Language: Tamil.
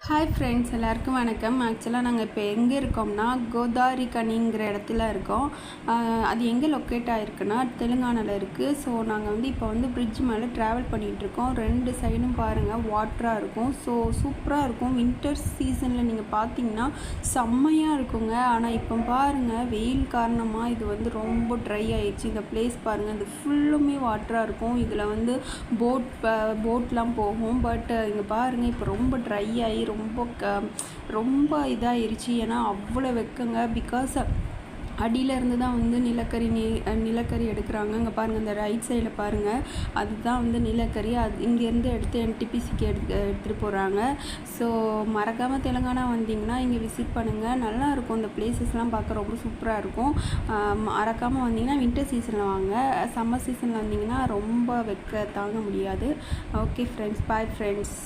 ஹாய் ஃப்ரெண்ட்ஸ், எல்லாருக்கும் வணக்கம். ஆக்சுவலாக நாங்கள் இப்போ எங்கே இருக்கோம்னா கோதாரிகனிங்கிற இடத்துல இருக்கோம். அது எங்கே லொக்கேட் ஆகிருக்குன்னா தெலுங்கானாவில் இருக்குது. ஸோ நாங்கள் இப்போ பிரிட்ஜ் மேலே ட்ராவல் பண்ணிகிட்ருக்கோம். ரெண்டு சைடும் பாருங்கள் வாட்டராக இருக்கும். ஸோ சூப்பராக இருக்கும். வின்டர் சீசனில் நீங்கள் பார்த்தீங்கன்னா செம்மையாக இருக்குங்க. ஆனால் இப்போ பாருங்கள், வெயில் காரணமாக இது ரொம்ப ட்ரை ஆகிடுச்சு. இந்த பிளேஸ் பாருங்கள், இது ஃபுல்லுமே வாட்டராக இருக்கும். இதில் போட்லாம் போகும். பட் இங்கே பாருங்கள், இப்போ ரொம்ப ட்ரை ஆகி ரொம்ப இதாகிருச்சு. ஏன்னா அவ்வளோ வெக்கங்க. பிகாஸ் அடியிலேருந்து தான் நிலக்கரி எடுக்கிறாங்க. இங்கே பாருங்கள், இந்த ரைட் சைடில் பாருங்கள், அதுதான் நிலக்கரி. இங்கேருந்து எடுத்து NTPCக்கு எடுத்துகிட்டு போகிறாங்க. ஸோ மறக்காமல் தெலுங்கானா வந்தீங்கன்னா இங்கே விசிட் பண்ணுங்கள். நல்லாயிருக்கும். இந்த பிளேசஸ்லாம் பார்க்க ரொம்ப சூப்பராக இருக்கும். மறக்காமல் வந்தீங்கன்னா வின்டர் சீசனில் வாங்க. சம்மர் சீசனில் வந்தீங்கன்னா ரொம்ப தாங்க முடியாது. Okay friends, bye friends.